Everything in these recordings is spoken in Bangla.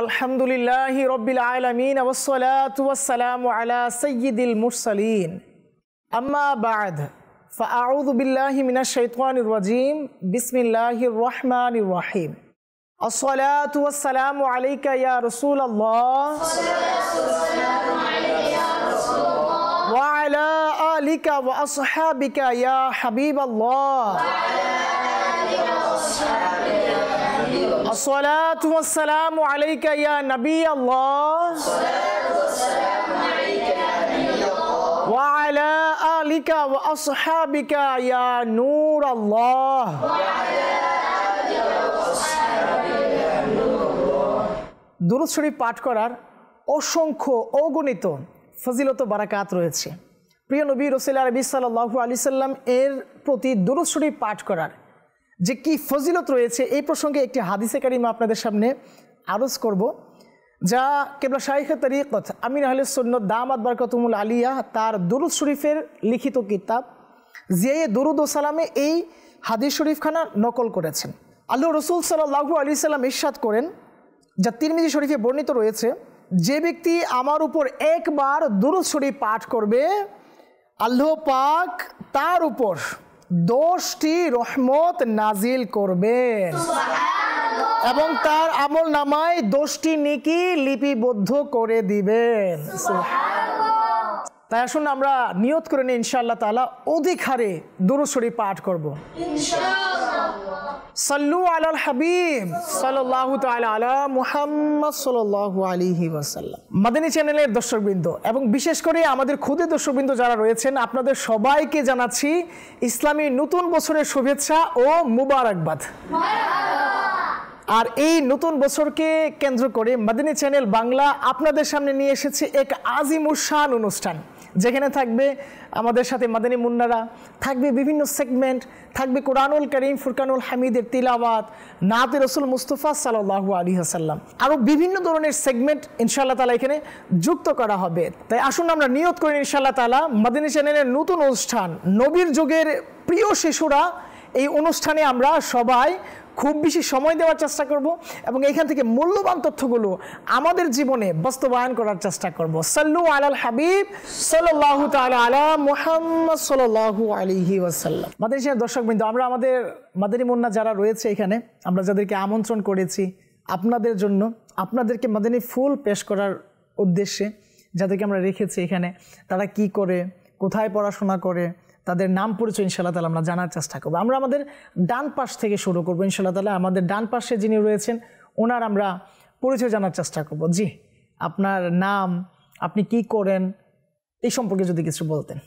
আলহামদুলিল্লাহি রাব্বিল আলামিন ওয়াসসালাতু ওয়াসসালামু আলা সাইয়্যিদিল মুরসালিন আম্মা বা'দ ফাআউযু বিল্লাহি মিনাশ শাইতানির রাজীম বিসমিল্লাহির রহমানির রহিম আসসালাতু ওয়াসসালামু আলাইকা ইয়া রাসূলুল্লাহ ওয়া আলা আলিকা ওয়া আসহাবিকা ইয়া হাবিবাল্লাহ আসসালাতু ওয়াসসালামু আলাইকা ইয়া নবী আল্লাহ ওয়া আলা আলিকা ওয়া আসহাবিকা ইয়া নূর আল্লাহ। দুরূদ শরীফ পাঠ করার অসংখ্য অগণিত ফজিলত ও বারাকাত রয়েছে। প্রিয় নবী রাসূল আরবি সাল্লাল্লাহু আলাইহি সাল্লাম এর প্রতি দুরূদ শরীফ পাঠ করার যে কি ফজিলত রয়েছে এই প্রসঙ্গে একটি হাদিসে কারিমা আপনাদের সামনে আরজ করব, যা কেবলা শাইখে তরিকত আমির আহলে সুন্নাত দামাত বারকাতুহুল আলিয়া তার দুরূদ শরীফের লিখিত কিতাব জিয়ায়ে দুরূদ ও সালামে এই হাদিস শরীফখানা নকল করেছেন। আল্লাহ রাসূল সাল্লাল্লাহু আলাইহি সাল্লাম ইরশাদ করেন, যা তিরমিজি শরীফে বর্ণিত রয়েছে, যে ব্যক্তি আমার উপর একবার দুরূদ শরীফ পাঠ করবে আল্লাহ পাক তার উপর 10টি রহমত নাজিল করবেন এবং তার আমল নামায় 10টি নেকি লিপিবদ্ধ করে দিবেন। তাই আসুন আমরা নিয়ত করে নিই ইনশাআল্লাহ তাআলা অধিক হারে দুরূদ শরীফ পাঠ করব। সাল্লু আলাল হাবিব সাল্লাল্লাহু তাআলা আলা মুহাম্মদ সাল্লাল্লাহু আলাইহি ওয়াসাল্লাম। মাদানী চ্যানেলের দর্শকবৃন্দ এবং বিশেষ করে আমাদের ক্ষুদে দর্শকবৃন্দ যারা রয়েছেন, আপনাদের সবাইকে জানাচ্ছি ইসলামী নতুন বছরের শুভেচ্ছা ও মুবারকবাদ। আর এই নতুন বছরকে কেন্দ্র করে মাদানী চ্যানেল বাংলা আপনাদের সামনে নিয়ে এসেছে এক আজিমুশান অনুষ্ঠান, যেখানে থাকবে আমাদের সাথে মাদানী মুন্নারা, থাকবে বিভিন্ন সেগমেন্ট, থাকবে কোরআনুল কারীম ফুরকানুল হামিদের তিলাওয়াত, নাতে রাসূল মুস্তাফা সাল্লাল্লাহু আলাইহি ওয়াসাল্লাম, আরও বিভিন্ন ধরনের সেগমেন্ট ইনশাআল্লাহ তাআলা এখানে যুক্ত করা হবে। তাই আসুন আমরা নিয়ত করি ইনশাআল্লাহ তাআলা মাদানী চ্যানেলের নতুন অনুষ্ঠান নবীর যুগের প্রিয় শিশুরা, এই অনুষ্ঠানে আমরা সবাই খুব বেশি সময় দেওয়ার চেষ্টা করব এবং এখান থেকে মূল্যবান তথ্যগুলো আমাদের জীবনে বাস্তবায়ন করার চেষ্টা করব। সাল্লু আলাল হাবিব সাল্লাল্লাহু তাআলা আলা মুহাম্মদ সাল্লাল্লাহু আলাইহি ওয়াসাল্লাম। মাদানী দর্শকবৃন্দ, আমরা আমাদের মাদানী মুন্না যারা রয়েছে এখানে, আমরা যাদেরকে আমন্ত্রণ করেছি আপনাদের জন্য, আপনাদেরকে মাদানী ফুল পেশ করার উদ্দেশ্যে যাদেরকে আমরা রেখেছি এখানে, তারা কি করে, কোথায় পড়াশোনা করে, তাদের নাম পরিচয় ইনশাআল্লাহ তাআলা আমরা জানার চেষ্টা করবো। আমরা আমাদের ডান পাশ থেকে শুরু করবো ইনশাআল্লাহ তাআলা। আমাদের ডান পাশে যিনি রয়েছেন ওনার আমরা পরিচয় জানার চেষ্টা করব। জি, আপনার নাম, আপনি কি করেন, এই সম্পর্কে যদি কিছু বলতেন।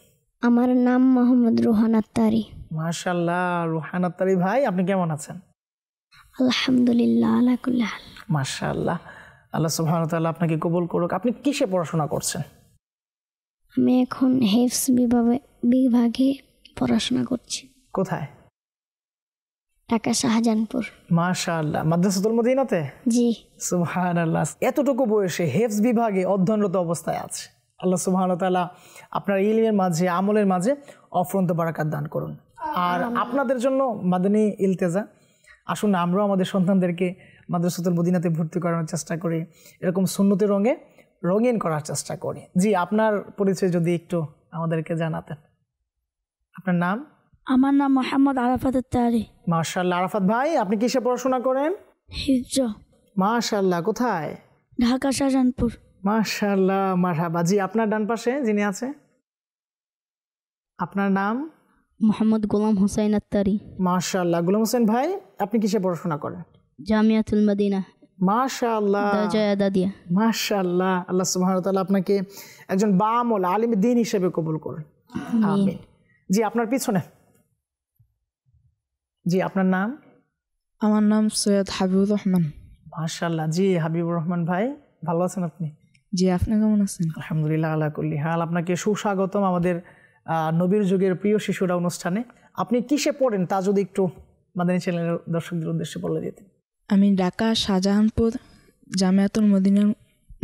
আমার নাম মোহাম্মদ রোহান আত্তারি। মাশাআল্লাহ, রোহান আত্তারি ভাই, আপনি কেমন আছেন? আলহামদুলিল্লাহ আলা কুল্লি হাল। মাশাআল্লাহ, আল্লাহ সুবহানাহু ওয়া তাআলা আপনাকে কবুল করুক। আপনি কিসে পড়াশোনা করছেন? আমি এখন হেফজ বিভাগে পড়াশোনা করছি। কোথায়? ঢাকা শাহজাহানপুর। মাশাআল্লাহ, মাদ্রাসাতুল মদিনাতে? জি। সুবহানাল্লাহ, এতটুকু বয়সে হেফজ বিভাগে অধ্যয়নরত অবস্থায় আছে। আল্লাহ সুবহানাহু ওয়া তাআলা আপনার ইলমের মাঝে, আমলের মাঝে অফুরন্ত বারাকাত দান করুন। আর আপনাদের জন্য মাদানী ইলতেজা, আসুন আমরাও আমাদের সন্তানদেরকে মাদ্রাসাতুল মদিনাতে ভর্তি করানোর চেষ্টা করি, এরকম সুন্নতের রঙে রঙিন করার চেষ্টা করি। জি, আপনার পরিচয় যদি একটু আমাদেরকে জানাতেন। আপনার নাম? আমার নাম মোহাম্মদ আরাফাত আত্তারি। মাশাআল্লাহ, আরাফাত ভাই, আপনি কিসে পড়াশোনা করেন? হিফজ। মাশাআল্লাহ, কোথায়? ঢাকা শাহজাহানপুর। মাশাআল্লাহ, মারহাবা। জি, আপনার ডান পাশে যিনি আছে, আপনার নাম? মোহাম্মদ গোলাম হোসেন আত্তারি। মাশাআল্লাহ, গোলাম হোসেন ভাই, আপনি কিসে পড়াশোনা করেন? জামিয়াতুল মদিনা। মাশাআল্লাহ, দাদিয়া। মাশাআল্লাহ, আল্লাহ সুবহানাহু ওয়া তাআলা আপনাকে একজন বামুল আলিম দ্বীন হিসেবে কবুল করুন। আমিন। জি, আপনার পিছনে। জি, আপনার নাম? আমার নাম সৈয়দ হাবিবুর রহমান। মাশাআল্লাহ, জি হাবিবুর রহমান ভাই, ভালো আছেন আপনি? জি, আপনি কেমন আছেন? আলহামদুলিল্লাহ আলা কুল্লি হাল। আপনাকে সুস্বাগতম আমাদের নবীর যুগের প্রিয় শিশুরা অনুষ্ঠানে। আপনি কিসে পড়েন তা যদি একটু মাদানী চ্যানেলের দর্শকদের উদ্দেশ্যে বলে দিতেন। আমি ঢাকা শাহজাহানপুর জামিয়াতুল মদিনার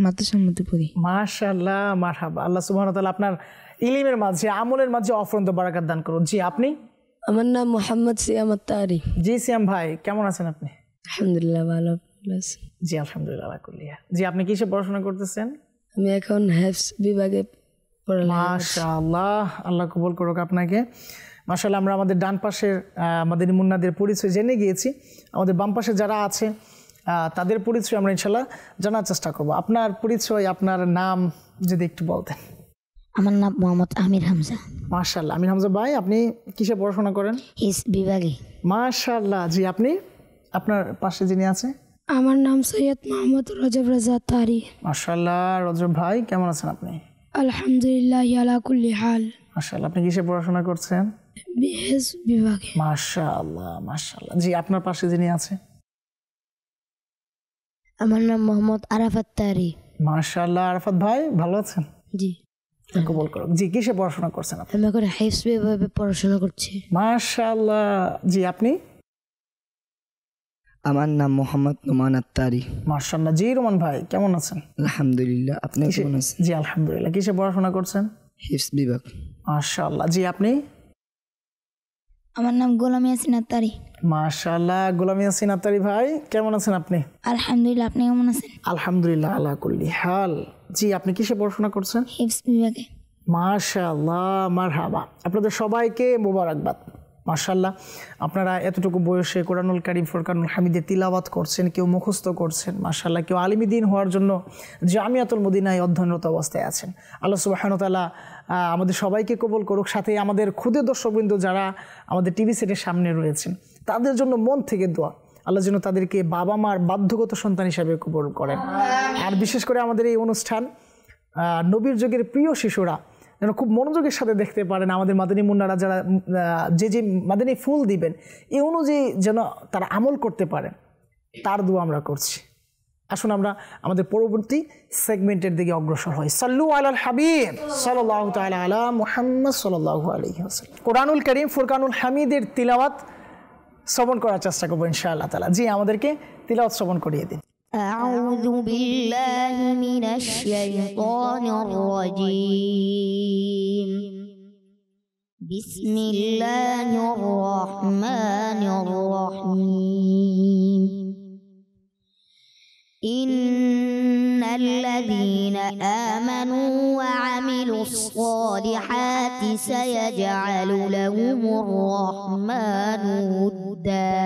মাদ্রাসার মধ্যে পড়ি। মাশাআল্লাহ, মারহাবা। আল্লাহ সুবহানাহু ওয়া তাআলা আপনার ইলমের মাঝে, আমলের মাঝে অফুরন্ত বারাকাত দান করুন। জি, আপনি? আমার নাম মোহাম্মদ সিয়াম আত্তারি। জি সিয়াম ভাই, কেমন আছেন আপনি? আলহামদুলিল্লাহ ভালো। জি আলহামদুলিল্লাহ আলা কুল্লি হাল। জি আপনি কিসে পড়াশোনা করতেছেন? আমি এখন হেফস বিভাগে পড়ালেখা করছি। মাশাআল্লাহ, আল্লাহ কবুল করুক আপনাকে। মাশাআল্লাহ, আমরা আমাদের ডান পাশের মাদানী মুন্নাদের পরিচয় জেনে গিয়েছি। আমাদের বাম পাশে যারা আছে তাদের পরিচয় আমরা ইনশাআল্লাহ জানার চেষ্টা করব। আপনার পরিচয়, আপনার নাম যদি একটু বলতেন। আমার নাম মোহাম্মদ আমির হামজা, মাশাআল্লাহ। আমির হামজা ভাই, আপনি কিসে পড়াশোনা করেন? হিস বিভাগে। মাশাআল্লাহ। জি আপনি, আপনার পাশে যিনি আছে? আমার নাম সৈয়দ মোহাম্মদ রজব রাজা তারি। মাশাআল্লাহ। রজব ভাই কেমন আছেন আপনি? আলহামদুলিল্লাহ আলা কুল্লি হাল। মাশাআল্লাহ। আপনি কিসে পড়াশোনা করছেন? হিস বিভাগে। মাশাআল্লাহ মাশাআল্লাহ। জি আপনার পাশে যিনি আছে? আমার নাম মোহাম্মদ আরাফাত তারি। মাশাআল্লাহ। আরাফাত ভাই ভালো আছেন? জি। কবুল করুক। জি কিসে পড়াশোনা করছেন আপনি? আমি এখন হিস বিভাগে পড়াশোনা করছি। মাশাআল্লাহ। জি আপনি? আমার নাম মোহাম্মদ নোমান আত্তারি। মাশাআল্লাহ। জি রোমান ভাই কেমন আছেন? আলহামদুলিল্লাহ, আপনি কেমন আছেন? জি আলহামদুলিল্লাহ। কিসে পড়াশোনা করছেন? হিফস বিভাগ। মাশাআল্লাহ। জি আপনি? আমার নাম গোলাম ইয়াসিন আত্তারি। মাশাআল্লাহ। গোলাম ইয়াসিন আত্তারি ভাই কেমন আছেন আপনি? আলহামদুলিল্লাহ, আপনি কেমন আছেন? আলহামদুলিল্লাহ আলা কুল্লি হাল। জি আপনি কিসে পড়াশোনা করছেন? হিফস বিভাগে। মাশাআল্লাহ মারহাবা। আপনাদের সবাইকে মোবারকবাদ। মাশাআল্লাহ, আপনারা এতটুকু বয়সে কোরআনুল কারীম ফুরকানুল হামিদে তিলাওয়াত করছেন, কেউ মুখস্থ করছেন। মাশাআল্লাহ, কেউ আলিমী দ্বীন হওয়ার জন্য জামিয়াতুল মদিনায় অধ্যয়নরত অবস্থায় আছেন। আল্লাহ সুবহানাহু ওয়া তাআলা আমাদের সবাইকে কবুল করুক। সাথে আমাদের ক্ষুদে দর্শকবৃন্দ যারা আমাদের টিভি সেটের সামনে রয়েছেন, তাদের জন্য মন থেকে দোয়া, আল্লাহ যেন তাদেরকে বাবা মার বাধ্যগত সন্তান হিসাবে কবুল করেন। আর বিশেষ করে আমাদের এই অনুষ্ঠান নবীর যুগের প্রিয় শিশুরা যেন খুব মনোযোগের সাথে দেখতে পারেন। আমাদের মাদানী মুন্নারা যারা যে মাদানী ফুল দিবেন, এই অনুযায়ী যেন তারা আমল করতে পারেন, তার দোয়া আমরা করছি। আসুন আমরা আমাদের পরবর্তী সেগমেন্টের দিকে অগ্রসর হই। সাল্লু আলাল হাবিব সাল্লাল্লাহু তাআলা আলা মুহাম্মদ সাল্লাল্লাহু আলাইহি ওয়াসাল্লাম। কোরআনুল কারীম ফুরকানুল হামিদের তিলাওয়াত শ্রবণ করার চেষ্টা করবো ইনশাআল্লাহ তাআলা। জি আমাদেরকে তিলাওয়াত শ্রবণ করিয়ে দিন। أعوذ بالله من الشيطان الرجيم. بسم الله الرحمن الرحيم. إن الذين آمنوا وعملوا الصالحات سيجعل لهم الرحمن ودا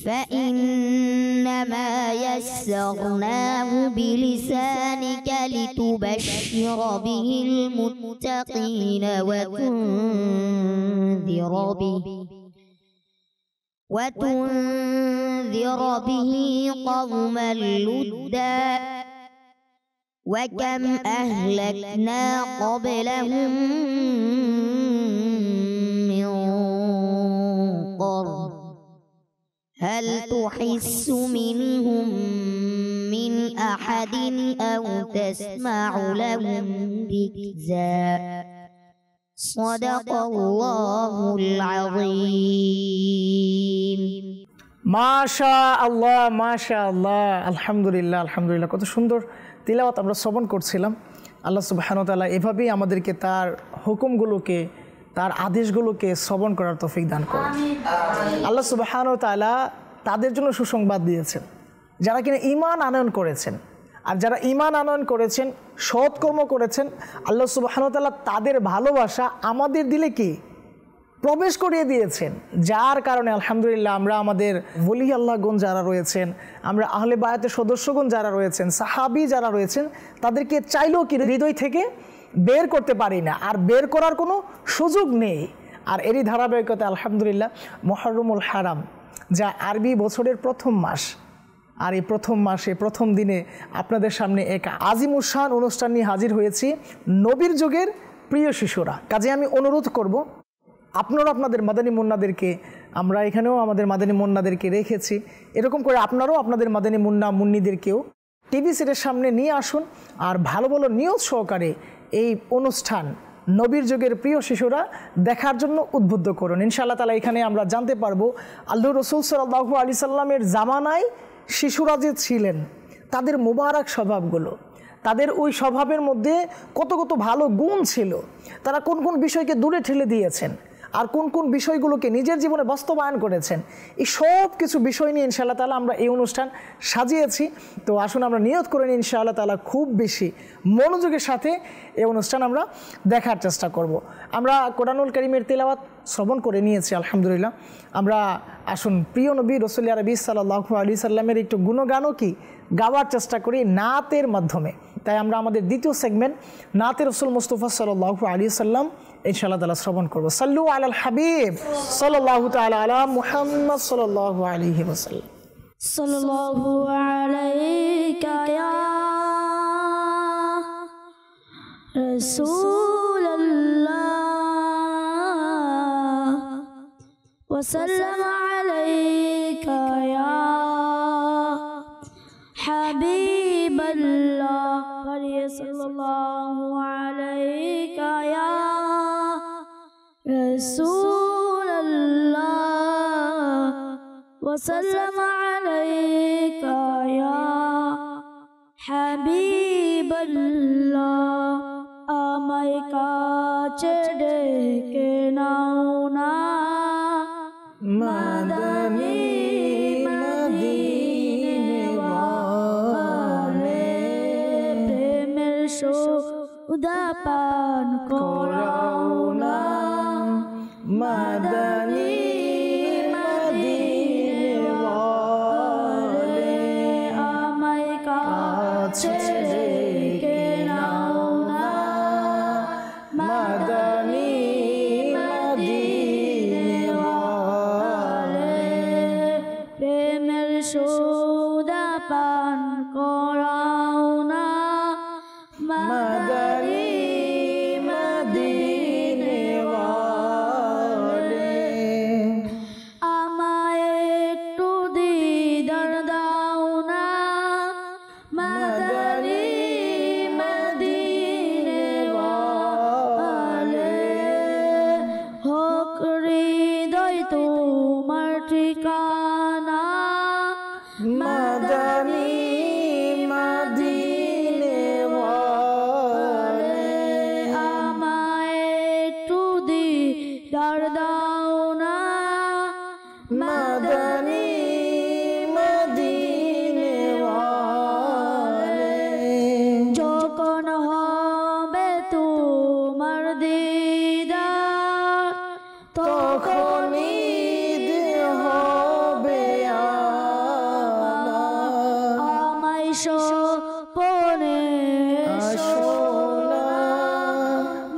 فإنما يسرناه بلسانك لتبشر به المتقين وتنذر به قوما لدا وكم أهلكنا قبلهم من قرن هل تحس منهم من أحد أو تسمع لهم ركزا صدق الله العظيم. মাশাআল্লাহ মাশাআল্লাহ। আলহামদুলিল্লাহ আলহামদুলিল্লাহ। কত সুন্দর তিলাওয়াত আমরা শ্রবণ করছিলাম। আল্লাহ সুবহানাহু ওয়া তাআলা এভাবেই আমাদেরকে তার হুকুমগুলোকে, তার আদেশগুলোকে শ্রবণ করার তৌফিক দান করেন। আল্লাহ সুবহানাহু ওয়া তাআলা তাদের জন্য সুসংবাদ দিয়েছেন যারা কিনা ঈমান আনয়ন করেছেন। আর যারা ঈমান আনয়ন করেছেন, সৎকর্ম করেছেন, আল্লাহ সুবহানাহু ওয়া তাআলা তাদের ভালোবাসা আমাদের দিলে কি প্রবেশ করিয়ে দিয়েছেন। যার কারণে আলহামদুলিল্লাহ আমরা আমাদের ওলি আল্লাহগণ যারা রয়েছেন, আমরা আহলে বায়াতের সদস্যগণ যারা রয়েছেন, সাহাবী যারা রয়েছেন, তাদেরকে চাইলেও কি হৃদয় থেকে বের করতে পারি না, আর বের করার কোনো সুযোগ নেই। আর এরই ধারাবাহিকতা আলহামদুলিল্লাহ মুহররমুল হারাম, যা আরবি বছরের প্রথম মাস, আর এই প্রথম মাসে প্রথম দিনে আপনাদের সামনে এক আজিমুশান অনুষ্ঠান নিয়ে হাজির হয়েছি, নবীর যুগের প্রিয় শিশুরা। কাজে আমি অনুরোধ করব, আপনারা আপনাদের মাদানী মুন্নাদেরকে, আমরা এখানেও আমাদের মাদানী মুন্নাদেরকে রেখেছি, এরকম করে আপনারাও আপনাদের মাদানী মুন্না মুন্নিদেরকেও টিভি সেটের সামনে নিয়ে আসুন, আর ভালো ভালো নিয়ত সহকারে এই অনুষ্ঠান নবীর যুগের প্রিয় শিশুরা দেখার জন্য উদ্বুদ্ধ করুন। ইনশাআল্লাহ তাআলা এখানে আমরা জানতে পারবো আল্লাহ রাসূল সাল্লাল্লাহু আলাইহি সাল্লামের জামানায় শিশুরা যে ছিলেন, তাদের মুবারক স্বভাবগুলো, তাদের ওই স্বভাবের মধ্যে কত কত ভালো গুণ ছিল, তারা কোন কোন বিষয়কে দূরে ঠেলে দিয়েছেন। আর কোন কোন বিষয়গুলোকে নিজের জীবনে বাস্তবায়ন করেছেন, এই সব কিছু বিষয় নিয়ে ইনশাআল্লাহ তাআলা আমরা এই অনুষ্ঠান সাজিয়েছি। তো আসুন আমরা নিয়ত করে নিই ইনশাআল্লাহ তাআলা খুব বেশি মনোযোগের সাথে এই অনুষ্ঠান আমরা দেখার চেষ্টা করব। আমরা কোরআনুল কারীমের তেলাওয়াত শ্রবণ করে নিয়েছি আলহামদুলিল্লাহ। আমরা আসুন প্রিয় নবী রাসূল আরবি সাল্লাল্লাহু আলাইহি সাল্লামের একটু গুণগানও কি গাওয়ার চেষ্টা করি নাতের মাধ্যমে। তাই আমরা আমাদের দ্বিতীয় সেগমেন্ট নাতে রাসূল মুস্তাফা সাল্লাল্লাহু আলাইহি সাল্লাম ইনশাআল্লাহ তাআলা শ্রবণ করব। সাল্লু আলাল হাবিব সাল্লাল্লাহু তাআলা আলা মুহাম্মদ সাল্লাল্লাহু আলাইহি ওয়াসাল্লাম। সাল্লাল্লাহু আলাইকা ইয়া রাসূলুল্লাহ ওয়া সাল্লাম আলাইকা ইয়া হাবিবাল্লাহ সাল্লাল্লাহু আলাইকা ইয়া রাসূলুল্লাহ ওয়া সাল্লাম আলাইকা ইয়া হাবিবাল্লাহ। আমায় কাছে ডেকে নাও না মাদানী সুদা পান করাও না মাদানী মদিনাওয়ালে। আমায় কাছে ডেকে নাও না মাদানী মদিনাওয়ালে। প্রেমের সুদা পান করাও না মাদানী মদিনাওয়ালে। আমায় একটু দিদার দাও না মাদানী মদিনাওয়ালে। হোক হৃদয় তোমার ঠিকানা মাদানী মদিনাওয়ালে। আমায় একটু দিদার দাও না মাদানী মদিনাওয়ালে। যখন হবে তোমার দিদার তখন ঈদ হবে আমায় স্বপনে সোনা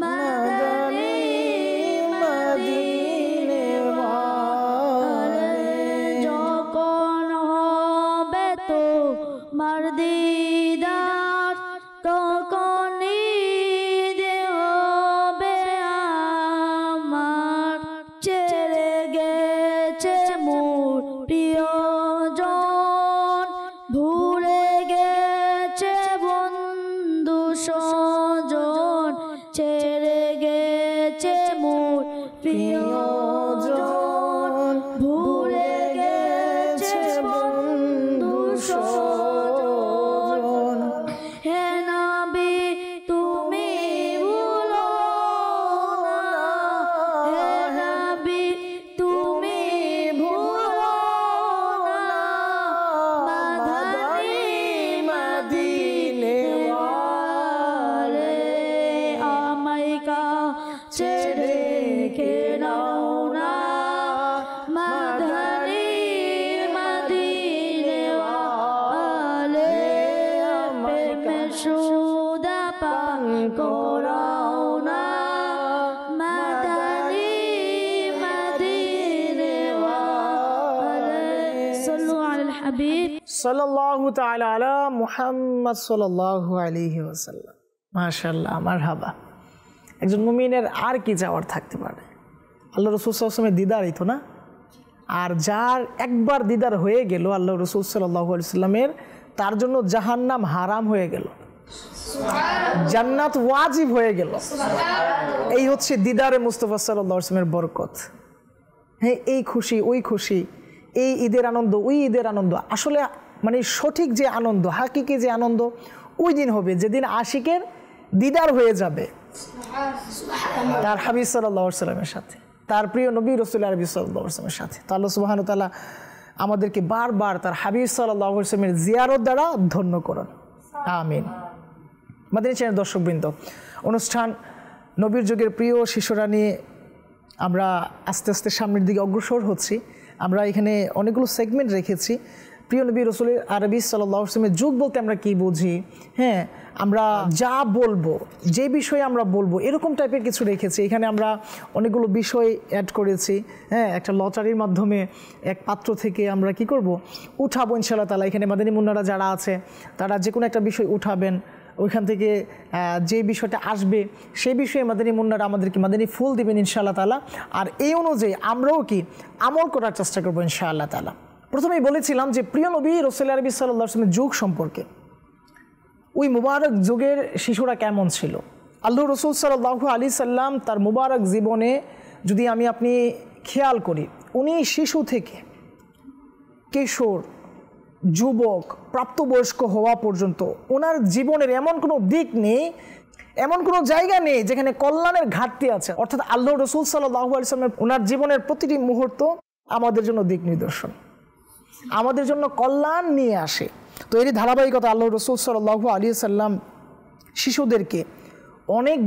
মাদানী মদিনাওয়ালে। যখন হবে তোমার দিদার তখন ঈদ হবে আমার। ছেড়ে গেছে মোর প্রিয়জন ভুলে গেছে বন্ধু স্বজন। ছেড়ে গেছে মোর প্রিয়জন ভুলে গেছে বন্ধু স্বজন। হে নবী তুমি ভুলো না, হে নবী তুমি ভুলো না মাদানী মদিনাওয়ালে। আমায় কাছে ডেকে নাও না মাদানী মদিনাওয়ালে। প্রেমের সুদা পান করাও না মাদানী মদিনাওয়ালে। সাল্লু আলাল হাবিব সাল্লাল্লাহু তাআলা আলা মুহাম্মদ সাল্লাল্লাহু আলাইহি ওয়াসাল্লাম। মাশাআল্লাহ, মারহাবা। একজন মুমিনের আর কি চাওয়ার থাকতে পারে? আল্লাহ রাসূল সাল্লাল্লাহু আলাইহি ওয়াসাল্লামের দিদারই তো না। আর যার একবার দিদার হয়ে গেল আল্লাহ রাসূল সাল্লাল্লাহু আলাইহি ওয়াসাল্লামের, তার জন্য জাহান্নাম হারাম হয়ে গেল, জান্নাত ওয়াজিব হয়ে গেল। এই হচ্ছে দিদারে মুস্তাফা সাল্লাল্লাহু আলাইহি ওয়াসাল্লামের বরকত। হ্যাঁ, এই খুশি ওই খুশি, এই ঈদের আনন্দ ওই ঈদের আনন্দ, আসলে মানে সঠিক যে আনন্দ, হাকিকি যে আনন্দ ওই দিন হবে যেদিন আশিকের দিদার হয়ে যাবে তার হাবিব সাল্লাল্লাহু আলাইহি ওয়াসাল্লামের সাথে। তার প্রিয় নবী রাসূল আরবি সাল্লাল্লাহু আলাইহি ওয়াসাল্লামের সাথে। তো আল্লাহ সুবহানাহু ওয়া তাআলা আমাদেরকে বারবার তার হাবিব সাল্লাল্লাহু আলাইহি ওয়াসাল্লামের জিয়ারত দ্বারা ধন্য করুন, আমিন। মাদানী চ্যানেল দর্শকবৃন্দ, অনুষ্ঠান নবীর যুগের প্রিয় শিশুরা নিয়ে আমরা আস্তে আস্তে সামনের দিকে অগ্রসর হচ্ছি। আমরা এখানে অনেকগুলো সেগমেন্ট রেখেছি। প্রিয় নবী রাসূল আরবি সাল্লাল্লাহু আলাইহি ওয়াসাল্লামের যুগ বলতে আমরা কি বুঝি, হ্যাঁ, আমরা যা বলবো, যে বিষয়ে আমরা বলবো, এরকম টাইপের কিছু রেখেছি। এখানে আমরা অনেকগুলো বিষয় অ্যাড করেছি, হ্যাঁ, একটা লটারির মাধ্যমে এক পাত্র থেকে আমরা কি করব, উঠাবো ইনশাআল্লাহ তাআলা। এখানে মাদানী মুন্নারা যারা আছে তারা যে কোনো একটা বিষয় উঠাবেন, ওইখান থেকে যে বিষয়টা আসবে সেই বিষয়ে মাদানী মুন্নারা আমাদেরকে মাদানী ফুল দিবেন ইনশাআল্লাহ তাআলা। আর এই অনুযায়ী আমরাও কি আমল করার চেষ্টা করবো ইনশাআল্লাহ তাআলা। প্রথমেই বলেছিলাম যে প্রিয় নবী রাসূল আরবি সাল্লাল্লাহু আলাইহি ওয়াসাল্লামের যুগ সম্পর্কে, ওই মুবারক যুগের শিশুরা কেমন ছিল। আল্লাহ রসুল সাল্লাল্লাহু আলাইহি সাল্লাম তার মুবারক জীবনে যদি আপনি খেয়াল করি, উনি শিশু থেকে কিশোর, যুবক, প্রাপ্তবয়স্ক হওয়া পর্যন্ত ওনার জীবনের এমন কোনো দিক নেই, এমন কোনো জায়গা নেই যেখানে কল্যাণের ঘাটতি আছে। অর্থাৎ আল্লাহ রসুল সাল্লাল্লাহু আলাইহি সাল্লাম ওনার জীবনের প্রতিটি মুহূর্ত আমাদের জন্য দিক নির্দেশন, আমাদের জন্য কল্যাণ নিয়ে আসে। তো এরই ধারাবাহিকতা আল্লাহ রসুল সাল্লাল্লাহু আলাইহি সাল্লাম শিশুদেরকে অনেক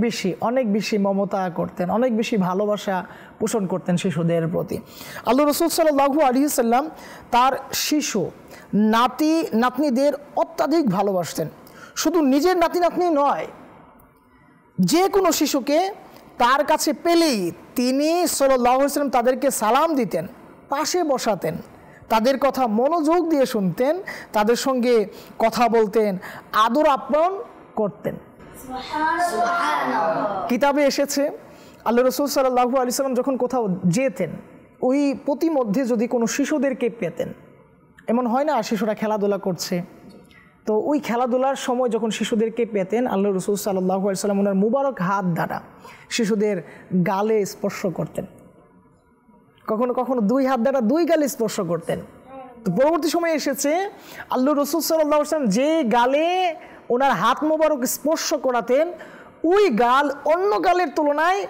বেশি মমতা করতেন, অনেক বেশি ভালোবাসা পোষণ করতেন শিশুদের প্রতি। আল্লাহ রসুল সাল্লাল্লাহু আলাইহি সাল্লাম তার শিশু নাতি নাতনিদের অত্যাধিক ভালোবাসতেন। শুধু নিজের নাতি নাতনি নয়, যে কোনো শিশুকে তার কাছে পেলেই তিনি সাল্লাল্লাহু আলাইহি সাল্লাম তাদেরকে সালাম দিতেন, পাশে বসাতেন, তাদের কথা মনোযোগ দিয়ে শুনতেন, তাদের সঙ্গে কথা বলতেন, আদর আপ্যায়ন করতেন। কিতাবে এসেছে আল্লাহ রসুল সাল্লাল্লাহু আলাইহি সাল্লাম যখন কোথাও যেতেন, ওই প্রতিমধ্যে যদি কোনো শিশুদেরকে পেতেন, এমন হয় না শিশুরা খেলাধুলা করছে, তো ওই খেলাধুলার সময় যখন শিশুদেরকে পেতেন আল্লাহ রসুল সাল্লাল্লাহু আলাইহি সাল্লাম ওনার মুবারক হাত দ্বারা শিশুদের গালে স্পর্শ করতেন, কখনো কখনো দুই হাত দ্বারা দুই গালে স্পর্শ করতেন। তো পরবর্তী সময়ে এসেছে আল্লাহ রসুল সাল্লাল্লাহু আলাইহি সাল্লাম যে গালে ওনার হাত মোবারক স্পর্শ করাতেন, ওই গাল অন্য গালের তুলনায়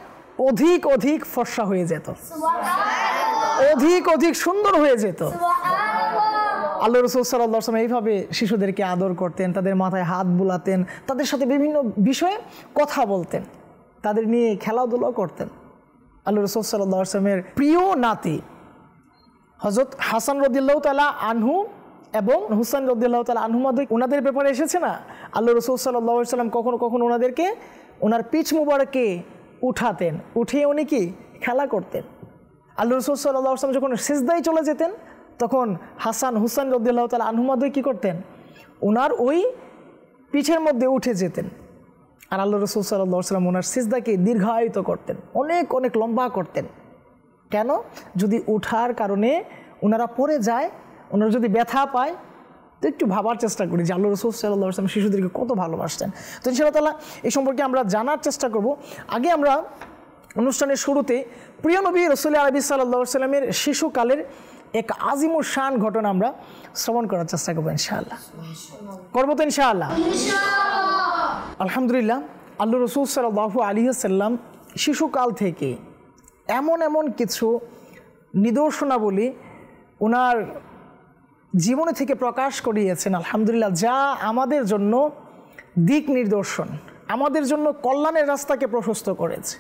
অধিক ফর্সা হয়ে যেত, অধিক সুন্দর হয়ে যেত। আল্লাহ রসুল সাল্লাল্লাহু আলাইহি সাল্লাম এইভাবে শিশুদেরকে আদর করতেন, তাদের মাথায় হাত বুলাতেন, তাদের সাথে বিভিন্ন বিষয়ে কথা বলতেন, তাদের নিয়ে খেলাধুলা করতেন। আল্লাহ রসুল সাল্লাল্লাহু আলাইহি সাল্লামের প্রিয় নাতি হযরত হাসান রাদিয়াল্লাহু তাআলা আনহু এবং হুসাইন রাদিয়াল্লাহু তাআলা আনহুমা, ওনাদের ব্যাপারে এসেছে না, আল্লাহ রসুল সাল্লাল্লাহু আলাইহি সাল্লাম কখনো ওনাদেরকে ওনার পিঠ মুবারকে উঠাতেন, উঠিয়ে উনি কি খেলা করতেন। আল্লাহ রসুল সাল্লাল্লাহু আলাইহি সাল্লাম যখন সিজদায় চলে যেতেন, তখন হাসান হুসাইন রাদিয়াল্লাহু তাআলা আনহুমা কী করতেন, ওনার ওই পিঠের মধ্যে উঠে যেতেন। আর আল্লাহ রসুল সাল্লাল্লাহু আলাইহি সাল্লাম ওনার সিজদাকে দীর্ঘায়িত করতেন, অনেক লম্বা করতেন। কেন? যদি উঠার কারণে ওনারা পড়ে যায়, ওনারা যদি ব্যথা পায়, তো একটু ভাবার চেষ্টা করি যে আল্লাহ রসুল সাল্লাল্লাহু আলাইহি সাল্লাম শিশুদেরকে কত ভালোবাসতেন। তো ইনশাআল্লাহ তাআলা এই সম্পর্কে আমরা জানার চেষ্টা করব। আগে আমরা অনুষ্ঠানের শুরুতে প্রিয় নবী রাসূল আরবি সাল্লাল্লাহু আলাইহি সাল্লামের শিশুকালের এক আজিমুর শান ঘটনা আমরা শ্রবণ করার চেষ্টা করবো ইনশাআল্লাহ। করবো তো ইনশাআল্লাহ? আলহামদুলিল্লাহ, আল্লাহ রসুল সাল্লাল্লাহু আলাইহি সাল্লাম শিশুকাল থেকে এমন কিছু নিদর্শনাবলী ওনার জীবনে থেকে প্রকাশ করিয়েছেন আলহামদুলিল্লাহ, যা আমাদের জন্য দিক নির্দেশন, আমাদের জন্য কল্যাণের রাস্তাকে প্রশস্ত করেছে,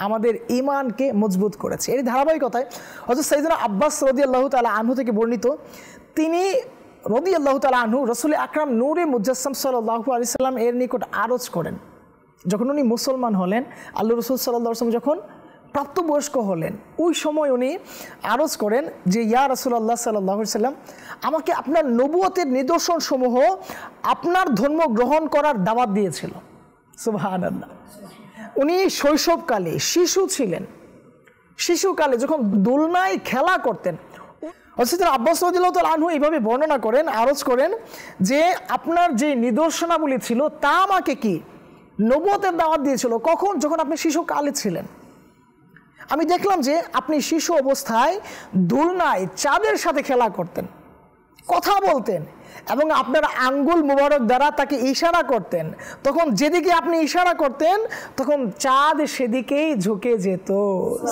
আমাদের ঈমানকে মজবুত করেছে। এর ধারাবাহিকতায় হযরত সাইয়েদনা আব্বাস রাদিয়াল্লাহু তাআলা আনহু থেকে বর্ণিত, তিনি রাদিয়াল্লাহু তাআলা আনহু রাসূল আকরাম নূরে মুজাসসাম সাল্লাল্লাহু আলাইহি সাল্লাম এর নিকট আরজ করেন। যখন উনি মুসলমান হলেন, আল্লাহ রসুল সাল্লাল্লাহু আলাইহি সাল্লাম যখন প্রাপ্তবয়স্ক হলেন, ওই সময় উনি আরজ করেন যে ইয়া রাসূলুল্লাহ সাল্লাল্লাহু আলাইহি সাল্লাম, আমাকে আপনার নবুয়তের নিদর্শন সমূহ আপনার ধর্ম গ্রহণ করার দাওয়াত দিয়েছিল। সুবহানাল্লাহ। উনি শৈশবকালে শিশু ছিলেন, শিশুকালে যখন দোলনায় খেলা করতেন, হযরত আব্বাস রাদিয়াল্লাহু তাআলা আনহু এইভাবে বর্ণনা করেন, আরজ করেন যে আপনার যে নিদর্শনাবলী ছিল তা আমাকে কি নবুয়তের দাওয়াত দিয়েছিল। কখন? যখন আপনি শিশুকালে ছিলেন। আমি দেখলাম যে আপনি শিশু অবস্থায় দোলনায় চাঁদের সাথে খেলা করতেন, কথা বলতেন, এবং আপনার আঙ্গুল মুবারক দ্বারা তাকে ইশারা করতেন, তখন যেদিকে আপনি ইশারা করতেন তখন চাঁদ সেদিকেই ঝুঁকে যেত।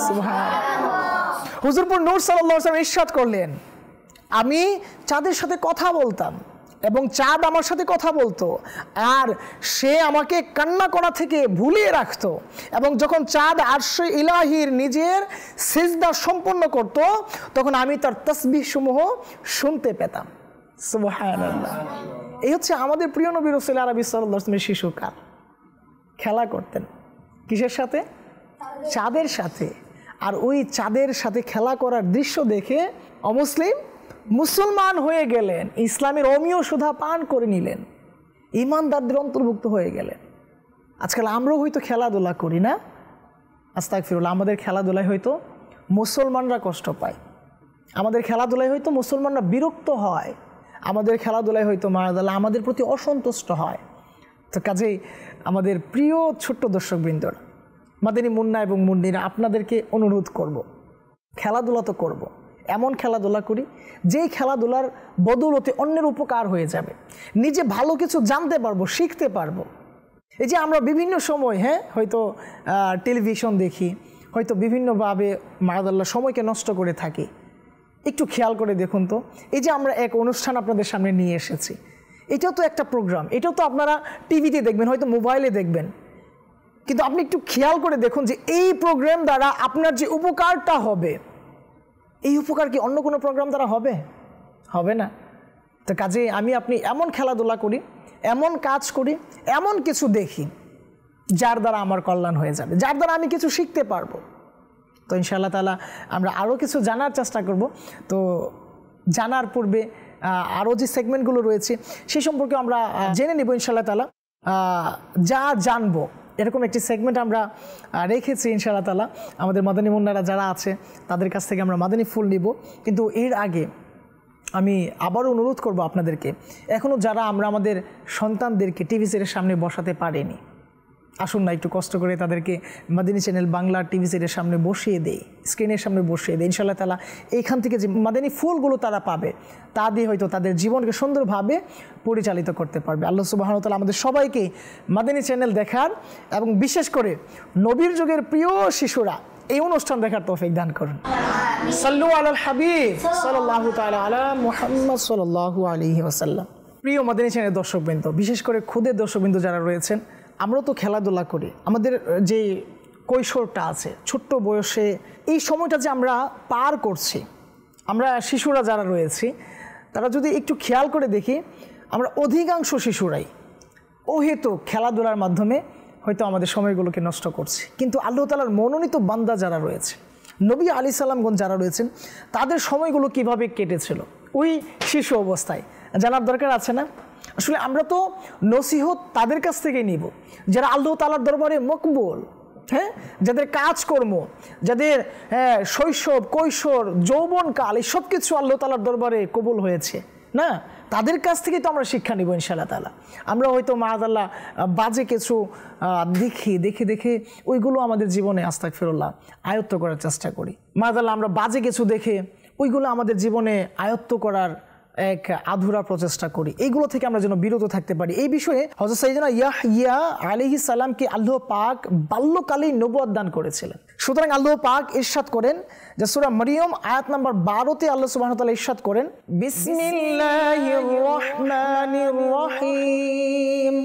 সুবহানাল্লাহ। হুজুরপুর নূর সাল্লাল্লাহু আলাইহি ওয়াসাল্লাম ইরশাদ করলেন, আমি চাঁদের সাথে কথা বলতাম এবং চাঁদ আমার সাথে কথা বলতো, আর সে আমাকে কান্না করা থেকে ভুলিয়ে রাখতো, এবং যখন চাঁদ আরশে ইলাহির নিজের সিজদা সম্পন্ন করত তখন আমি তার তাসবিহ সমূহ শুনতে পেতাম। সুবহানাল্লাহ। এই হচ্ছে আমাদের প্রিয় নবী রাসূল আরবি সাল্লাল্লাহু আলাইহি ওয়াসাল্লামের শিশুকাল। খেলা করতেন কিসের সাথে? চাঁদের সাথে। আর ওই চাঁদের সাথে খেলা করার দৃশ্য দেখে অমুসলিম মুসলমান হয়ে গেলেন, ইসলামের অমীয় সুধা পান করে নিলেন, ঈমানদারদের অন্তর্ভুক্ত হয়ে গেলেন। আজকাল আমরাও হয়তো খেলাধুলা করি না, আস্তাগফিরুল্লাহ, আমাদের খেলাধুলায় হয়তো মুসলমানরা কষ্ট পায়, আমাদের খেলাধুলায় হয়তো মুসলমানরা বিরক্ত হয়, আমাদের খেলাধুলায় হয়তো মারাদাল্লাহ আমাদের প্রতি অসন্তুষ্ট হয়। তো কাজেই আমাদের প্রিয় ছোট্ট দর্শকবৃন্দর, মাদানী মুন্না এবং মুন্নিরা, আপনাদেরকে অনুরোধ করব, খেলাধুলা তো করব, এমন খেলাধুলা করি যেই খেলাধুলার বদৌলতে অন্যের উপকার হয়ে যাবে, নিজে ভালো কিছু জানতে পারবো, শিখতে পারবো। এই যে আমরা বিভিন্ন সময় হয়তো টেলিভিশন দেখি, হয়তো বিভিন্নভাবে মারাদাল্লাহ সময়কে নষ্ট করে থাকি। একটু খেয়াল করে দেখুন তো, এই যে আমরা এক অনুষ্ঠান আপনাদের সামনে নিয়ে এসেছি, এটাও তো একটা প্রোগ্রাম, এটাও তো আপনারা টিভিতে দেখবেন, হয়তো মোবাইলে দেখবেন, কিন্তু আপনি একটু খেয়াল করে দেখুন যে এই প্রোগ্রাম দ্বারা আপনার যে উপকারটা হবে, এই উপকার কি অন্য কোনো প্রোগ্রাম দ্বারা হবে? হবে না। তো কাজে আমি আপনি এমন খেলাধুলা করি, এমন কাজ করি, এমন কিছু দেখি যার দ্বারা আমার কল্যাণ হয়ে যাবে, যার দ্বারা আমি কিছু শিখতে পারবো। তো ইনশাআল্লাহ তাআলা আমরা আরও কিছু জানার চেষ্টা করব। তো জানার পূর্বে আরও যে সেগমেন্টগুলো রয়েছে সেই সম্পর্কে আমরা জেনে নেব ইনশাআল্লাহ তাআলা। যা জানবো এরকম একটি সেগমেন্ট আমরা রেখেছি ইনশাআল্লাহ তাআলা। আমাদের মাদানী মুন্নারা যারা আছে তাদের কাছ থেকে আমরা মাদানী ফুল নিব, কিন্তু এর আগে আমি আবারও অনুরোধ করব আপনাদেরকে, এখনও যারা আমরা আমাদের সন্তানদেরকে টিভি সেটের সামনে বসাতে পারিনি, আসুন না একটু কষ্ট করে তাদেরকে মাদানী চ্যানেল বাংলা টিভি সেটের সামনে বসিয়ে দেই, স্ক্রিনের সামনে বসিয়ে দেই। ইনশাআল্লাহ তাআলা এইখান থেকে যে মাদানী ফুলগুলো তারা পাবে তা দিয়ে হয়তো তাদের জীবনকে সুন্দরভাবে পরিচালিত করতে পারবে। আল্লাহ সুবহানাহু ওয়া তাআলা আমাদের সবাইকে মাদানী চ্যানেল দেখার এবং বিশেষ করে নবীর যুগের প্রিয় শিশুরা এই অনুষ্ঠান দেখার তৌফিক দান করুন। সাল্লু আলাল হাবিব সাল্লাল্লাহু তাআলা আলা মুহাম্মদ সাল্লাল্লাহু আলাইহি ওয়াসাল্লাম। প্রিয় মাদানী চ্যানেল দর্শকবৃন্দ, বিশেষ করে খুদের দর্শকবৃন্দ যারা রয়েছেন, আমরাও তো খেলাধুলা করি। আমাদের যে কৈশোরটা আছে, ছোট্ট বয়সে এই সময়টা যে আমরা পার করছি, আমরা শিশুরা যারা রয়েছি তারা যদি একটু খেয়াল করে দেখি, আমরা অধিকাংশ শিশুরাই অহেতুক খেলাধুলার মাধ্যমে হয়তো আমাদের সময়গুলোকে নষ্ট করছি। কিন্তু আল্লাহ তাআলার মনোনীত বান্দা যারা রয়েছে, নবী আলাইহিস সালামগণ যারা রয়েছেন, তাদের সময়গুলো কিভাবে কেটেছিল ওই শিশু অবস্থায় জানার দরকার আছে না? আসলে আমরা তো নসিহত তাদের কাছ থেকে নিব যারা আল্লাহ তাআলার দরবারে মকবুল, যাদের কাজকর্ম, যাদের শৈশব, কৈশোর, যৌবনকাল এই সব কিছু আল্লাহ তাআলার দরবারে কবুল হয়েছে না, তাদের কাছ থেকে তো আমরা শিক্ষা নিব ইনশাআল্লাহ তাআলা। আমরা হয়তো মাআযাল্লাহ বাজে কিছু দেখে ওইগুলো আমাদের জীবনে আস্তাগফিরুল্লাহ আয়ত্ত করার চেষ্টা করি। মাআযাল্লাহ আমরা বাজে কিছু দেখে ওইগুলো আমাদের জীবনে আয়ত্ত করার এক আধুরা প্রচেষ্টা করি। এইগুলো থেকে আমরা যেন বিরত থাকতে পারি। এই বিষয়ে হযরত সাইয়েদনা ইয়াহইয়া আলাইহিস সালামকে আল্লাহ পাক বাল্যকালেই নবুয়ত দান করেছিলেন। সুতরাং আল্লাহ পাক ইরশাদ করেন যে সূরা মরিয়ম আয়াত নাম্বার 12-তে আল্লাহ সুবহানাহু ওয়া তাআলা ইরশাদ করেন, বিসমিল্লাহির রহমানির রহিম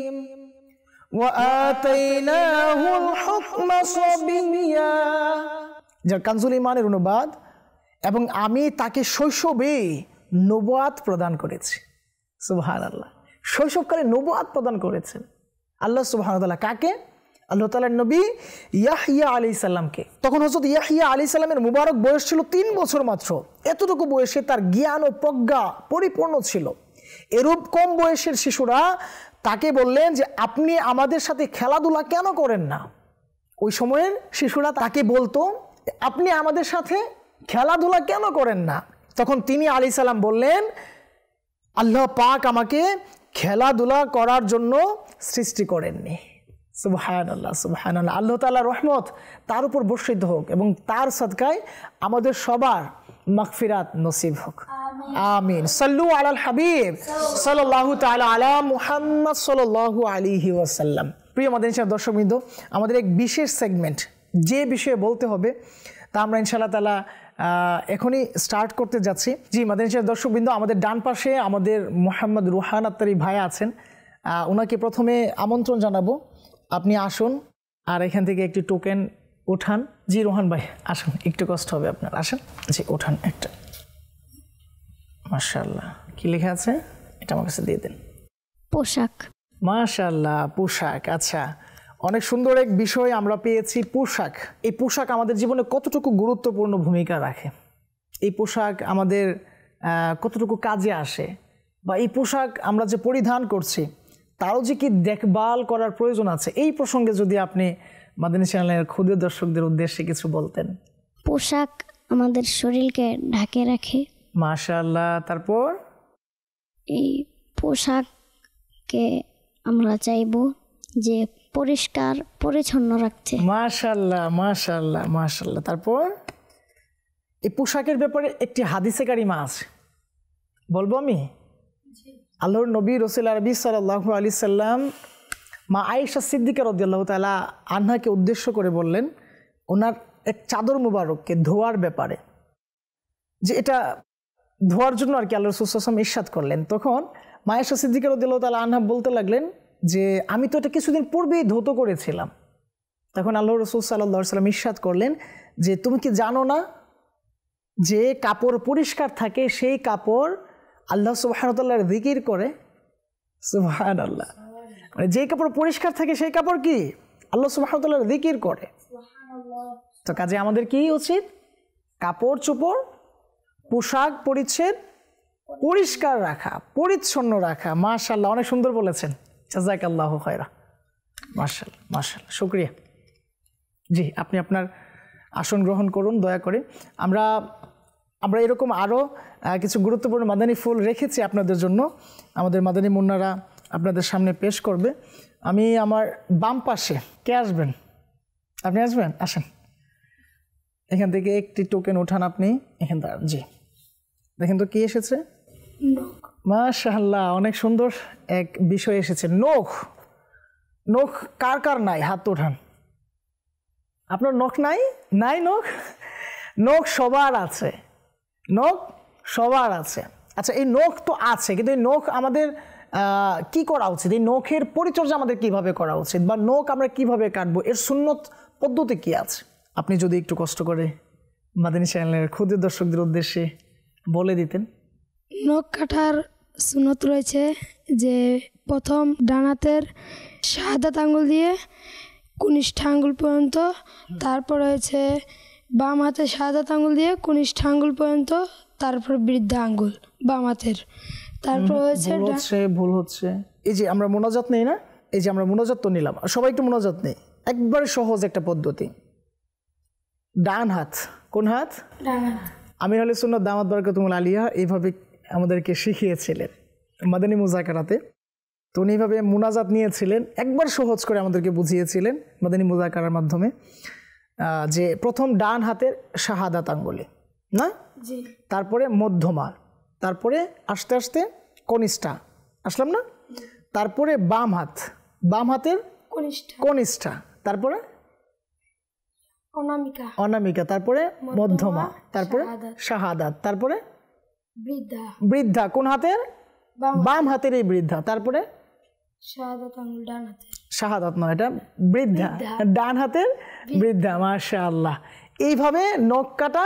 ওয়া আতাইনাহুল হুকমা সাবিয়্যা, যার কানজুল ঈমানের অনুবাদ, এবং আমি তাকে শৈশবে নবুয়ত প্রদান করেছি। সুবহানাল্লাহ, শৈশবকালে নবুয়ত প্রদান করেছেন আল্লাহ সুবহানাহু ওয়া তাআলা। কাকে? আল্লাহ তাআলার নবী ইয়াহইয়া আলাইহিস সালামকে। তখন হযরত ইয়াহইয়া আলাইহিস সালামের মুবারক বয়স ছিল 3 বছর মাত্র। এতটুকু বয়সে তার জ্ঞান ও প্রজ্ঞা পরিপূর্ণ ছিল। এরূপ কম বয়সের শিশুরা তাকে বললেন যে আপনি আমাদের সাথে খেলাধুলা কেন করেন না? ওই সময়ের শিশুরা তাকে বলতো আপনি আমাদের সাথে খেলাধুলা কেন করেন না? তখন তিনি আলাইহিস সালাম বললেন, আল্লাহ পাক আমাকে খেলাধুলা করার জন্য সৃষ্টি করেননি। সুবহানাল্লাহ, সুবহানাল্লাহ। আল্লাহ তাআলার রহমত তার উপর বর্ষিত হোক এবং তার সাদকায় আমাদের সবার মাগফিরাত নসিব হোক, আমিন। সাল্লু আলাল হাবিব সাল্লাল্লাহু তাআলা আলা মুহাম্মদ সাল্লাল্লাহু আলাইহি ওয়াসাল্লাম। প্রিয় মাদানী চ্যানেল দর্শকবৃন্দ, আমাদের এক বিশেষ সেগমেন্ট যে বিষয়ে বলতে হবে তা আমরা ইনশাআল্লাহ তাআলা এখনই স্টার্ট করতে যাচ্ছি। জি মাদানী চ্যানেল দর্শকবৃন্দ, আমাদের ডান পাশে আমাদের মোহাম্মদ রুহান আত্তারি ভাই আছেন। ওনাকে প্রথমে আমন্ত্রণ জানাবো, আপনি আসুন আর এখান থেকে একটি টোকেন ওঠান। জি রোহান ভাই আসুন, একটু কষ্ট হবে আপনার, আসেন। জি ওঠান একটা। মাশাআল্লাহ, কি লেখা আছে এটা আমার কাছে দিয়ে দেন। পোশাক। মাশাআল্লাহ, পোশাক। আচ্ছা, অনেক সুন্দর এক বিষয় আমরা পেয়েছি, পোশাক। এই পোশাক আমাদের জীবনে কতটুকু গুরুত্বপূর্ণ ভূমিকা রাখে, এই পোশাক আমাদের কতটুকু কাজে আসে, বা এই পোশাক আমরা যে পরিধান করছি তারও যে কি দেখভাল করার প্রয়োজন আছে, এই প্রসঙ্গে যদি আপনি মাদানী চ্যানেলের ক্ষুদ্র দর্শকদের উদ্দেশ্যে কিছু বলতেন। পোশাক আমাদের শরীরকে ঢাকে রাখে। মাশাআল্লাহ, তারপর এই পোশাককে আমরা চাইব যে পরিষ্কার পরিচ্ছন্ন রাখতে। মাশাআল্লাহ মাশাআল্লাহ মাশাআল্লাহ। তারপর এই পোশাকের ব্যাপারে একটি হাদিসে কারিমা আছে, বলবো আমি। আল্লাহর নবী রাসূল আরবি সাল্লাল্লাহু আলাইহি সাল্লাম মা আয়েশা সিদ্দিকা রাদিয়াল্লাহু তাআলা আনহাকে উদ্দেশ্য করে বললেন ওনার এক চাদর মুবারককে ধোয়ার ব্যাপারে, যে এটা ধোয়ার জন্য আর কি আল্লাহ রাসূল সাল্লাল্লাহু আলাইহি ওয়াসাল্লাম ইরশাদ করলেন। তখন মা আয়েশা সিদ্দিকা রাদিয়াল্লাহু তাআলা আনহা বলতে লাগলেন যে আমি তো এটা কিছুদিন পূর্বেই ধৌত করেছিলাম। তখন আল্লাহ রাসূল সাল্লাল্লাহু আলাইহি ওয়াসাল্লাম ইরশাদ করলেন যে তুমি কি জানো না যে কাপড় পরিষ্কার থাকে সেই কাপড় আল্লাহ সুবহানাহু ওয়া তাআলার জিকির করে। সুবহানাল্লাহ, মানে যে কাপড় পরিষ্কার থাকে সেই কাপড় কি আল্লাহ সুবহানাহু ওয়া তাআলার জিকির করে। তো কাজে আমাদের কি উচিত, কাপড় চোপড় পোশাক পরিচ্ছদ পরিষ্কার রাখা, পরিচ্ছন্ন রাখা। মাশাআল্লাহ, অনেক সুন্দর বলেছেন, জাযাকাল্লাহু খায়রা। মাশাআল্লাহ মাশাআল্লাহ, শুকরিয়া। জি আপনি আপনার আসন গ্রহণ করুন দয়া করে। আমরা এরকম আরও কিছু গুরুত্বপূর্ণ মাদানী ফুল রেখেছি আপনাদের জন্য, আমাদের মাদানী মুন্নারা আপনাদের সামনে পেশ করবে। আমি আমার বাম পাশে, কে আসবেন? আপনি আসবেন, আসেন। এখান থেকে একটি টোকেন ওঠান আপনি, এখান থেকে। জি দেখেন তো কি এসেছে। মাশাআল্লাহ, অনেক সুন্দর এক বিষয় এসেছে, নখ। নখ কার কার নাই, হাত ওঠান। আপনার নখ নাই? নাই নখ? নখ সবার আছে, নখ সবার আছে। আচ্ছা, এই নখ তো আছে, কিন্তু এই নখ আমাদের কি করা উচিত, এই নখের পরিচর্যা আমাদের কিভাবে করা উচিত, বা নখ আমরা কিভাবে কাটবো, এর সুন্নত পদ্ধতি কি আছে, আপনি যদি একটু কষ্ট করে মাদানী চ্যানেলের ক্ষুদ্র দর্শকদের উদ্দেশ্যে বলে দিতেন। নখ কাটার সুন্নত রয়েছে যে প্রথম ডান হাতের শাহাদাত আঙ্গুল দিয়ে কনিষ্ঠ আঙ্গুল পর্যন্ত, তারপর রয়েছে বাম হাতের শাহাদাত আঙ্গুল দিয়ে কনিষ্ঠ আঙ্গুল পর্যন্ত, তারপর বৃদ্ধা আঙ্গুল বাম হাতের, তারপর হচ্ছে ভুল হচ্ছে। এই যে আমরা মোনাজাত নেই না, এই যে আমরা মোনাজাত তো নিলাম, সবাই একটু মোনাজাত নেই, একবারে সহজ একটা পদ্ধতি। ডান হাত, কোন হাত? ডান হাত। আমির আহলে সুন্নাত দামাত বারাকাতুহুল আলিয়া এইভাবে আমাদেরকে শিখিয়েছিলেন মাদানী মুযাকারাতে। তো উনি এইভাবে মুনাজাত নিয়েছিলেন, একবার সহজ করে আমাদেরকে বুঝিয়েছিলেন মাদানী মুযাকারার মাধ্যমে, যে প্রথম ডান হাতের শাহাদাত আঙ্গুলে না, তারপরে মধ্যমা, তারপরে আস্তে আস্তে কনিষ্ঠা, আসলাম না, তারপরে বাম হাত, বাম হাতের কনিষ্ঠা, তারপরে অনামিকা, তারপরে মধ্যমা, তারপরে শাহাদাত, তারপরে বৃদ্ধা। কোন হাতের? বাম হাতের এই বৃদ্ধা, তারপরে শাহাদাত নয়, এটা বৃদ্ধা, ডান হাতের বৃদ্ধা। মাশাআল্লাহ, এইভাবে নখ কাটা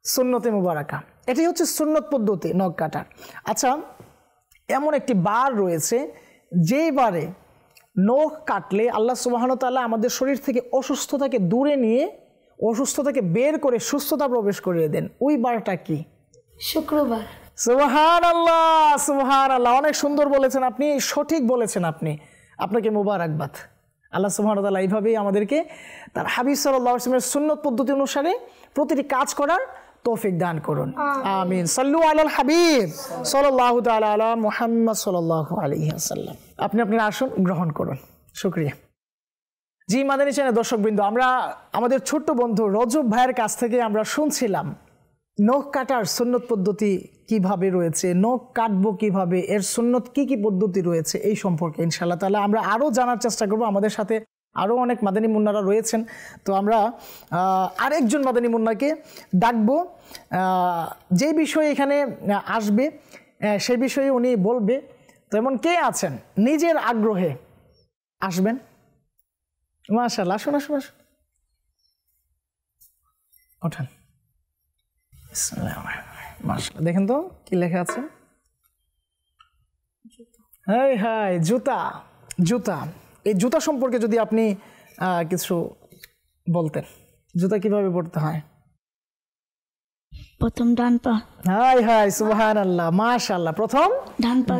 সুন্নতে মুবারাকা, এটাই হচ্ছে সুন্নত পদ্ধতি নখ কাটার। আচ্ছা, এমন একটি বার রয়েছে যেই বারে নখ কাটলে আল্লাহ সুবহানাহু ওয়া তাআলা আমাদের শরীর থেকে অসুস্থতাকে দূরে নিয়ে অসুস্থতাকে বের করে সুস্থতা প্রবেশ করিয়ে দেন। ওই বারটা কি? শুক্রবার। সুবহানাল্লাহ সুবহানাল্লাহ, অনেক সুন্দর বলেছেন আপনি, সঠিক বলেছেন আপনি, আপনাকে মুবারকবাদ। আল্লাহ সুবহানাহু ওয়া তাআলা এইভাবেই আমাদেরকে তার হাবিব সাল্লাল্লাহু আলাইহি ওয়াসাল্লামের সুন্নত পদ্ধতি অনুসারে প্রতিটি কাজ করার তৌফিক দান করুন, আমিন। সাল্লু আলাল হাবিব সাল্লাল্লাহু তাআলা আলা মুহাম্মদ সাল্লাল্লাহু আলাইহি ওয়াসাল্লাম। আপনি আপনার আসন গ্রহণ করুন, শুকরিয়া। জি মাদানী চ্যানেল দর্শকবৃন্দ, আমরা আমাদের ছোট্ট বন্ধু রজব ভাইয়ের কাছ থেকে আমরা শুনছিলাম নখ কাটার সুন্নত পদ্ধতি কিভাবে রয়েছে, নখ কাটবো কিভাবে, এর সুন্নত কি কি পদ্ধতি রয়েছে, এই সম্পর্কে ইনশাআল্লাহ তাআলা আমরা আরও জানার চেষ্টা করব। আমাদের সাথে আরও অনেক মাদানী মুন্নারা রয়েছেন, তো আমরা আরেকজন মাদানী মুন্নাকে ডাকবো, যে বিষয়ে এখানে আসবে সেই বিষয়ে উনি বলবে। তো এমন কে আছেন নিজের আগ্রহে আসবেন? মাশাআল্লাহ, আসুন আসুন আসুন, ওঠেন। মাশাআল্লাহ, দেখেন তো কি লেখা আছে। হাই হাই, জুতা। জুতা, এই জুতা সম্পর্কে যদি আপনি কিছু বলতেন, জুতা কিভাবে পড়তে হয়? প্রথম ডান পা। হাই হাই, সুবহানাল্লাহ, মাশাআল্লাহ। প্রথম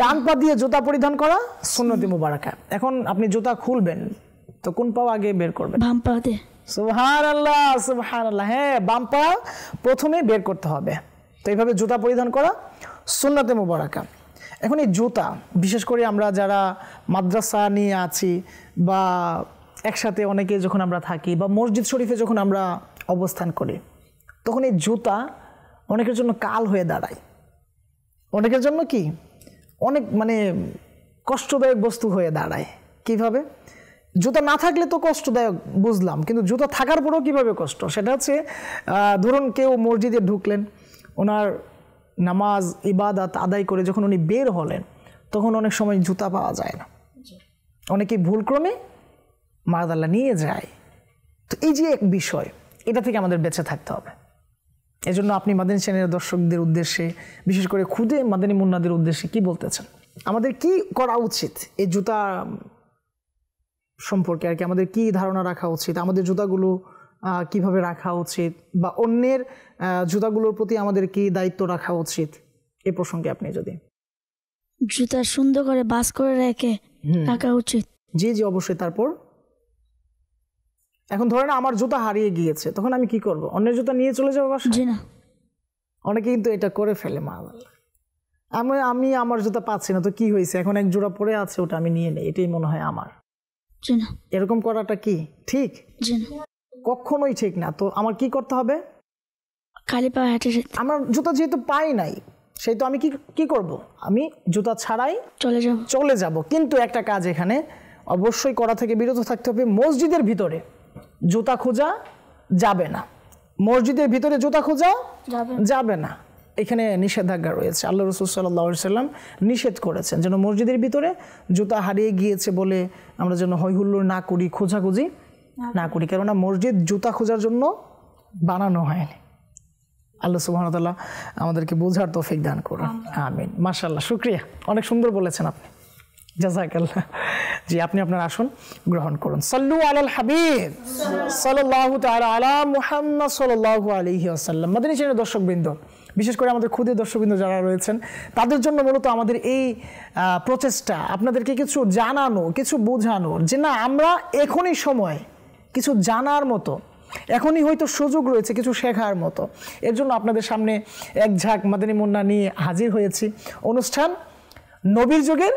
ডান পা দিয়ে জুতা পরিধান করা সুন্নতি মুবারাকা। এখন আপনি জুতা খুলবেন তো কোন পা আগে বের করবেন? বাম পা দিয়ে। সুবহানাল্লাহ সুবহানাল্লাহ, হ্যাঁ, বাম পা প্রথমে বের করতে হবে। তো এইভাবে জুতা পরিধান করা সুন্নতে মুবারাকা। এখন এই জুতা, বিশেষ করে আমরা যারা মাদ্রাসা নিয়ে আছি বা একসাথে অনেকে যখন আমরা থাকি বা মসজিদ শরীফে যখন আমরা অবস্থান করি, তখন এই জুতা অনেকের জন্য কাল হয়ে দাঁড়ায়। অনেকের জন্য কি অনেক মানে কষ্টদায়ক বস্তু হয়ে দাঁড়ায়। কিভাবে? জুতা না থাকলে তো কষ্টদায়ক বুঝলাম, কিন্তু জুতা থাকার পরেও কিভাবে কষ্ট, সেটা হচ্ছে ধরুন কেউ মসজিদে ঢুকলেন, ওনার নামাজ ইবাদত আদায় করে যখন উনি বের হলেন, তখন অনেক সময় জুতা পাওয়া যায় না, অনেকে ভুলক্রমে মাদাল্লা নিয়ে যায়। তো এই যে এক বিষয়, এটা থেকে আমাদের বেঁচে থাকতে হবে। এজন্য আপনি মাদানী চ্যানেলের দর্শকদের উদ্দেশ্যে, বিশেষ করে খুদে মাদানী মুন্নাদের উদ্দেশ্যে কি বলতেছেন, আমাদের কি করা উচিত এই জুতা সম্পর্কে আর কি, আমাদের কি ধারণা রাখা উচিত, আমাদের জুতাগুলো কিভাবে রাখা উচিত, বা অন্যের জুতাগুলোর প্রতি আমাদের কি দায়িত্ব রাখা উচিত, এ প্রসঙ্গে আপনি যদি। জুতা সুন্দর করে বাস করে রেখে রাখা উচিত। জি জি, অবশ্যই। তারপর এখন ধরেন আমার জুতা হারিয়ে গিয়েছে, তখন আমি কি করব? অন্যের জুতা নিয়ে চলে যাবো বাসায়? জি না। অনেকে কিন্তু এটা করে ফেলে। মাআল্লাহ, আমি আমার জুতা পাচ্ছি না, তো কি হয়েছে, এখন এক জোড়া পরে আছে, ওটা আমি নিয়ে নেই, এটাই মনে হয় আমার। জি না। এরকম করাটা কি ঠিক? জি না, কখনোই ঠিক না। তো আমার কি করতে হবে? খালি পা হেঁটে যেতে। আমার জুতা যেহেতু পাই নাই, সেই তো আমি কি করব? আমি জুতা ছাড়াই চলে যাব। কিন্তু একটা কাজ এখানে অবশ্যই করা থেকে বিরত থাকতে হবে। মসজিদের ভিতরে জুতা খোঁজা যাবে না, মসজিদের ভিতরে জুতা খোঁজা যাবে না, এখানে নিষেধাজ্ঞা রয়েছে। আল্লাহ রাসূল সাল্লাল্লাহু আলাইহি ওয়াসাল্লাম নিষেধ করেছেন যেন মসজিদের ভিতরে জুতা হারিয়ে গিয়েছে বলে আমরা যেন হইহুল্লোড় না করি, খোঁজাখুঁজি না করি, কেননা মসজিদ জুতা খোঁজার জন্য বানানো হয়নি। আল্লাহ সুবহানাহু ওয়া তাআলা আমাদেরকে বোঝার তৌফিক দান করুন, আমিন। মাশাআল্লাহ, শুকরিয়া, অনেক সুন্দর বলেছেন আপনি, জাযাকাল্লাহ। জি, আপনি আপনার আসন গ্রহণ করুন। সাল্লু আলাল হাবিব সাল্লাল্লাহু তাআলা আলা মুহাম্মদ সাল্লাল্লাহু আলাইহি ওয়াসাল্লাম। মাদানী চ্যানেলের দর্শকবৃন্দ, বিশেষ করে আমাদের ক্ষুদে দর্শকবৃন্দ যারা রয়েছেন, তাদের জন্য মূলত আমাদের এই প্রচেষ্টা, আপনাদেরকে কিছু জানানো, কিছু বোঝানো, যে না, আমরা এখনই সময় কিছু জানার মতো, এখনই হয়তো সুযোগ রয়েছে কিছু শেখার মতো। এর জন্য আপনাদের সামনে এক ঝাঁক মাদানী মুন্না নিয়ে হাজির হয়েছি। অনুষ্ঠান নবীর যুগের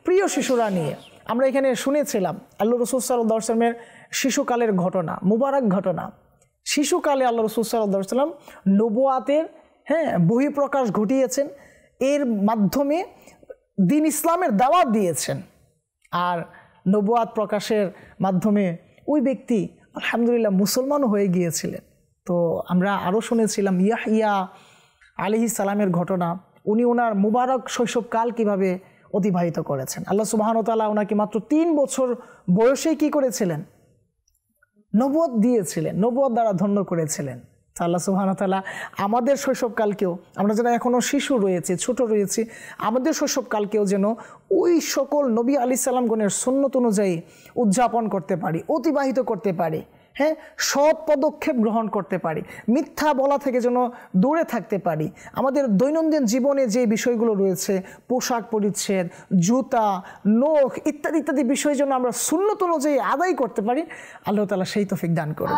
প্রিয় শিশুরা নিয়ে। আমরা এখানে শুনেছিলাম আল্লাহ রাসূল সাল্লাল্লাহু আলাইহি ওয়াসাল্লামের শিশুকালের ঘটনা, মুবারক ঘটনা। শিশুকালে আল্লাহ রাসূল সাল্লাল্লাহু আলাইহি ওয়াসাল্লাম নবুয়াতের বহিঃপ্রকাশ ঘটিয়েছেন, এর মাধ্যমে দ্বীন ইসলামের দাওয়াত দিয়েছেন। আর নবুয়াত প্রকাশের মাধ্যমে ওই ব্যক্তি আলহামদুলিল্লাহ মুসলমানও হয়ে গিয়েছিলেন। তো আমরা আরও শুনেছিলাম ইয়াহইয়া আলাইহিস সালামের ঘটনা। উনি ওনার মুবারক শৈশবকাল কিভাবে অতিবাহিত করেছেন। আল্লাহ সুবহানাহু ওয়া তাআলা ওনাকে মাত্র 3 বছর বয়সেই কি করেছিলেন? নবুয়ত দিয়েছিলেন, নবুয়ত দ্বারা ধন্য করেছিলেন। আল্লাহ সুবহানাহু ওয়া তাআলা আমাদের শৈশবকালকেও, আমরা যারা এখনও শিশু রয়েছে, ছোট রয়েছি, আমাদের শৈশবকালকেও যেন ওই সকল নবী আলাইহিস সালামগণের সুন্নত অনুযায়ী উদযাপন করতে পারি, অতিবাহিত করতে পারি, সৎ পদক্ষেপ গ্রহণ করতে পারি, মিথ্যা বলা থেকে যেন দূরে থাকতে পারি। আমাদের দৈনন্দিন জীবনে যে বিষয়গুলো রয়েছে, পোশাক পরিচ্ছদ, জুতা, নখ ইত্যাদি ইত্যাদি বিষয় যেন আমরা সুন্নত অনুযায়ী আদায় করতে পারি। আল্লাহ তাআলা সেই তৌফিক দান করুন।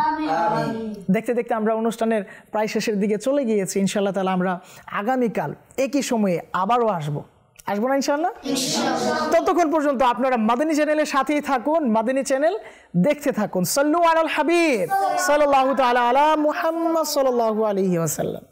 দেখতে দেখতে আমরা অনুষ্ঠানের প্রায় শেষের দিকে চলে গিয়েছি। ইনশাআল্লাহ তাআলা আমরা আগামীকাল একই সময়ে আবারও আসবো না ইনশাআল্লাহ। ততক্ষণ পর্যন্ত আপনারা মাদানী চ্যানেলের সাথেই থাকুন, মাদানী চ্যানেল দেখতে থাকুন। সাল্লু আলাল হাবিব সাল্লাল্লাহু তাআলা আলা মুহাম্মদ সাল্লাল্লাহু আলাইহি ওয়াসাল্লাম।